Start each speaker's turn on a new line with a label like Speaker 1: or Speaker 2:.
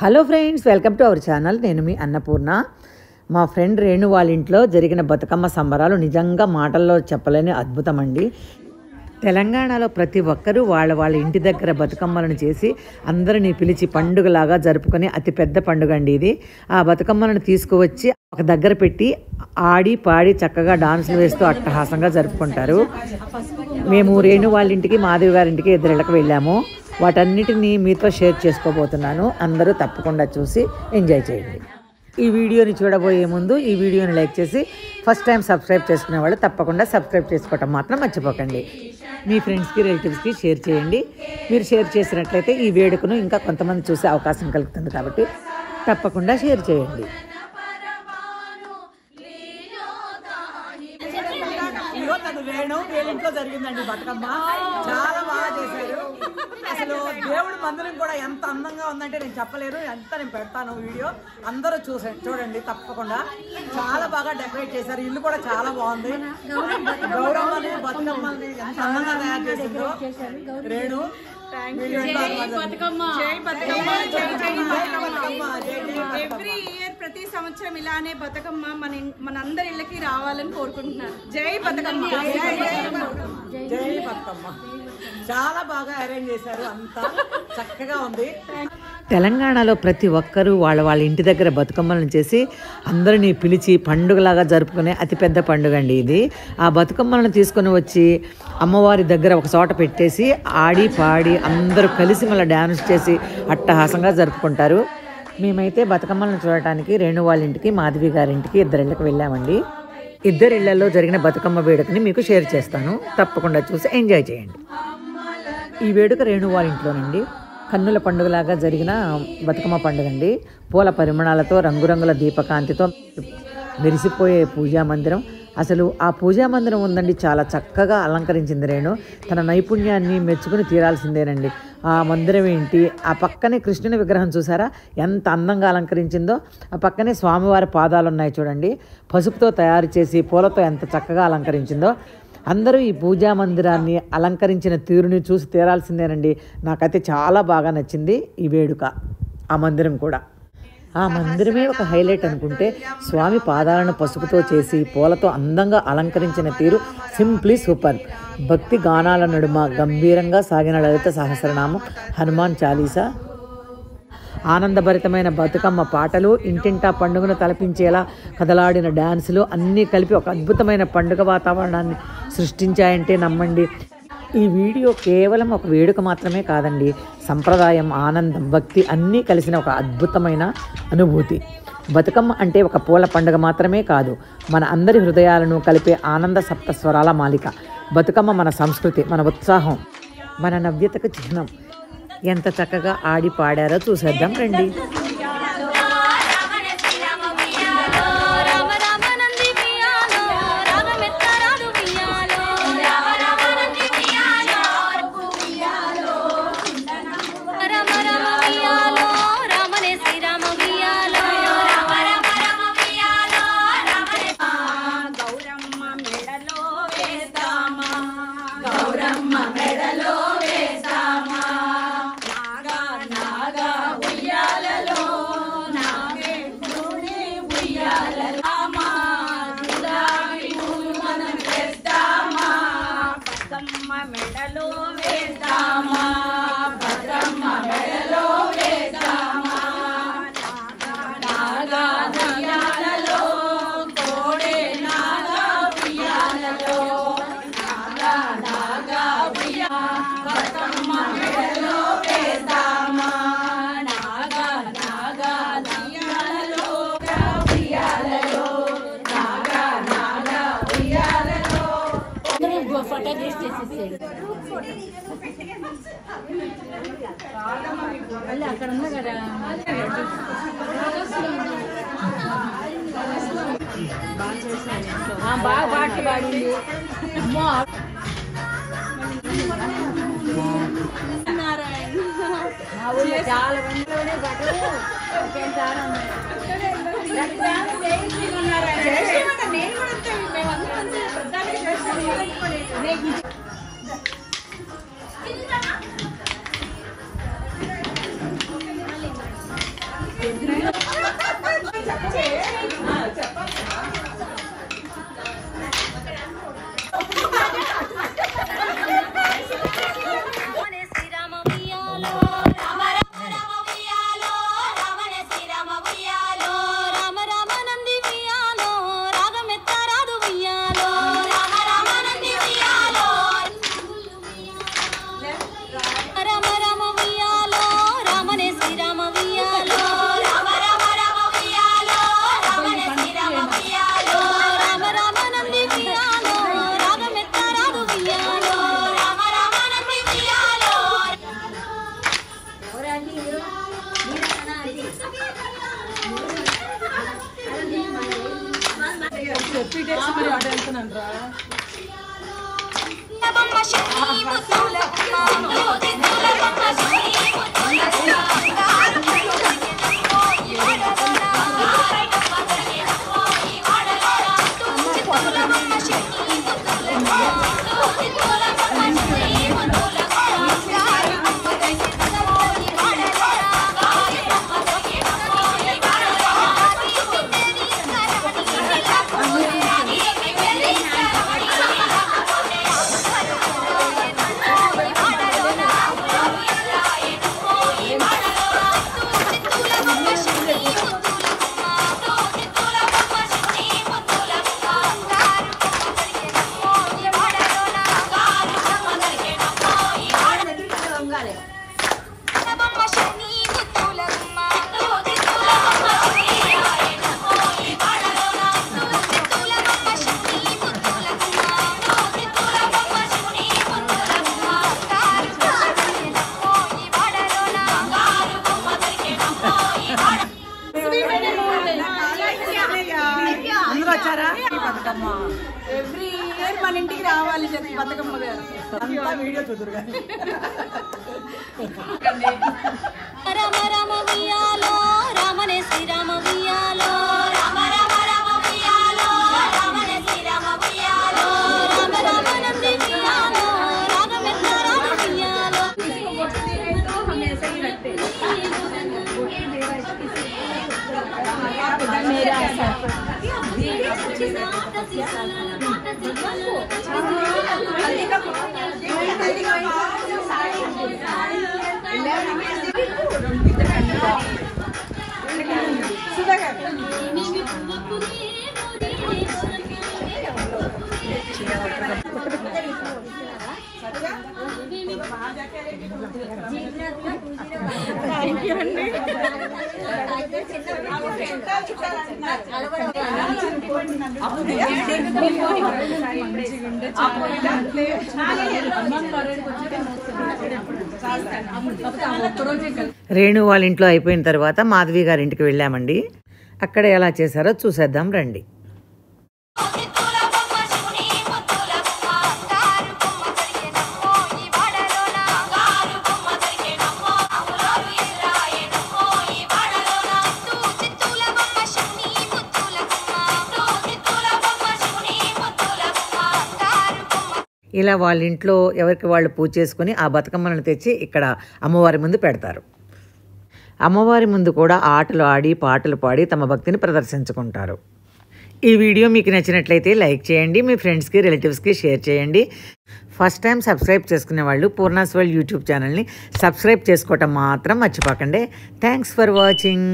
Speaker 1: Hello friends, welcome to our channel. నేను మీ అన్నపూర్ణ. మా friend Renu వాళ్ళ ఇంట్లో జరిగిన బతుకమ్మ సంబరాలు నిజంగా మాటల్లో చెప్పలేని అద్భుతం అండి. తెలంగాణలో ప్రతి ఒక్కరూ వాళ్ళ ఇంటి దగ్గర బతుకమ్మలను చేసి అందరినీ పిలిచి పండుగలాగా జరుపుకునే అతిపెద్ద పండుగ అండి ఇది. ఆ బతుకమ్మలను తీసుకువచ్చి ఒక దగ్గర పెట్టి ఆడి పాడి చక్కగా డాన్సులు వేస్తూ అట్టహాసంగా జరుపుకుంటారు. మేము రేణు వాళ్ళ ఇంటికి, మాధవి గారింటికి ఇద్దరిళ్ళకి వెళ్ళాము. వాటన్నిటినీ మీతో షేర్ చేసుకోబోతున్నాను. అందరూ తప్పకుండా చూసి ఎంజాయ్ చేయండి. ఈ వీడియోని చూడబోయే ముందు ఈ వీడియోని లైక్ చేసి ఫస్ట్ టైం సబ్స్క్రైబ్ చేసుకునే వాళ్ళు తప్పకుండా సబ్స్క్రైబ్ చేసుకోవటం మాత్రం మర్చిపోకండి. మీ ఫ్రెండ్స్కి, రిలేటివ్స్కి షేర్ చేయండి. మీరు షేర్ చేసినట్లయితే ఈ వేడుకను ఇంకా కొంతమంది చూసే అవకాశం కలుగుతుంది కాబట్టి తప్పకుండా షేర్ చేయండి. రేణు వీళ్ళింట్లో జరిగిందండి బతుకమ్మ. చాలా బాగా చేశారు. అసలు దేవుడి మందిరం కూడా ఎంత అందంగా ఉందంటే నేను చెప్పలేను. ఎంత నేను పెడతాను వీడియో, అందరూ చూడండి తప్పకుండా. చాలా బాగా డెకరేట్ చేశారు. ఇల్లు కూడా చాలా బాగుంది. గౌరమ్మని బతుకమ్మని ఎంత అందంగా తయారు చేసిందో రేణు.
Speaker 2: ఎవ్రీ ఇయర్ ప్రతి సంవత్సరం ఇలానే బతుకమ్మ మనందరి ఇళ్ళకి రావాలని కోరుకుంటున్నాను. జై బతుకమ్మ.
Speaker 1: జై బతుకమ్మ. చాలా బాగా అరేంజ్ చేశారు. అంతా చక్కగా ఉంది. తెలంగాణలో ప్రతి ఒక్కరూ వాళ్ళ ఇంటి దగ్గర బతుకమ్మలను చేసి అందరినీ పిలిచి పండుగలాగా జరుపుకునే అతిపెద్ద పండుగ అండి ఇది. ఆ బతుకమ్మలను తీసుకొని వచ్చి అమ్మవారి దగ్గర ఒక చోట పెట్టేసి ఆడి పాడి అందరూ కలిసి మళ్ళీ డ్యాన్స్ చేసి అట్టహాసంగా జరుపుకుంటారు. మేమైతే బతుకమ్మలను చూడటానికి రేణు వాళ్ళ ఇంటికి, మాధవి గారింటికి ఇద్దరిళ్ళకి వెళ్ళామండి. ఇద్దరి ఇళ్లలో జరిగిన బతుకమ్మ వేడుకని మీకు షేర్ చేస్తాను. తప్పకుండా చూసి ఎంజాయ్ చేయండి. ఈ వేడుక రేణు వాళ్ళ ఇంట్లోనండి. కన్నుల పండుగలాగా జరిగిన బతుకమ్మ పండుగ అండి. పూల పరిమళాలతో, రంగురంగుల దీపకాంతితో మెరిసిపోయే పూజా మందిరం. అసలు ఆ పూజా మందిరం ఉందండి, చాలా చక్కగా అలంకరించింది రేణు. తన నైపుణ్యాన్ని మెచ్చుకుని తీరాల్సిందేనండి. ఆ మందిరం ఏంటి, ఆ పక్కనే కృష్ణుని విగ్రహం చూసారా ఎంత అందంగా అలంకరించిందో. ఆ పక్కనే స్వామివారి పాదాలు ఉన్నాయి చూడండి. పసుపుతో తయారు చేసి పూలతో ఎంత చక్కగా అలంకరించిందో. అందరూ ఈ పూజా మందిరాన్ని అలంకరించిన తీరుని చూసి తీరాల్సిందేనండి. నాకైతే చాలా బాగా నచ్చింది ఈ వేడుక. ఆ మందిరం కూడా, ఆ మందిరమే ఒక హైలైట్ అనుకుంటే, స్వామి పాదాలను పసుపుతో చేసి పూలతో అందంగా అలంకరించిన తీరు సింప్లీ సూపర్. భక్తి గానాల నడుమ గంభీరంగా సాగిన లలిత సహస్రనామం, హనుమాన్ చాలీసా, ఆనందభరితమైన బతుకమ్మ పాటలు, ఇంటింటా పండుగను తలపించేలా కదలాడిన డ్యాన్సులు అన్నీ కలిపి ఒక అద్భుతమైన పండుగ వాతావరణాన్ని సృష్టించాయంటే నమ్మండి. ఈ వీడియో కేవలం ఒక వేడుక మాత్రమే కాదండి. సంప్రదాయం, ఆనందం, భక్తి అన్నీ కలిసిన ఒక అద్భుతమైన అనుభూతి. బతుకమ్మ అంటే ఒక పూల పండుగ మాత్రమే కాదు, మన అందరి హృదయాలను కలిపే ఆనంద సప్తస్వరాల మాలిక. బతుకమ్మ మన సంస్కృతి, మన ఉత్సాహం, మన నవ్యతకు చిహ్నం. ఎంత చక్కగా ఆడి పాడారో చూసేద్దాం రండి. అక్కడ ఉంది కదా బాగా పాటలు పాడింది. చాలా మందిలోనే పాటలు
Speaker 2: ఎవ్రీ ఇయర్ మన ఇంటికి రావాలి బతుకమ్మ గారు.
Speaker 1: వీడియో చూదురు
Speaker 3: రామ రామ వియాలో రామనే శ్రీరామ వియాలో రామ రామ రామ వియాలో రామనే శ్రీరామ వియాలో రామ రామ నంది వియాలో రాగమెత్త రామ వియాలో
Speaker 1: రేణు వాళ్ళ ఇంట్లో అయిపోయిన తర్వాత మాధవి గారి ఇంటికి వెళ్ళామండి. అక్కడ ఎలా చేశారో చూసేద్దాం రండి. ఇలా వాళ్ళ ఇంట్లో ఎవరికి వాళ్ళు పూజ చేసుకుని ఆ బతుకమ్మలను తెచ్చి ఇక్కడ అమ్మవారి ముందు పెడతారు. అమ్మవారి ముందు కూడా ఆటలు ఆడి పాటలు పాడి తమ భక్తిని ప్రదర్శించుకుంటారు. ఈ వీడియో మీకు నచ్చినట్లయితే లైక్ చేయండి, మీ ఫ్రెండ్స్కి రిలేటివ్స్కి షేర్ చేయండి. ఫస్ట్ టైం సబ్స్క్రైబ్ చేసుకునే వాళ్ళు పూర్ణాస్ వరల్డ్ యూట్యూబ్ ఛానల్ని సబ్స్క్రైబ్ చేసుకోవటం మాత్రం మర్చిపోకండి. Thanks for watching.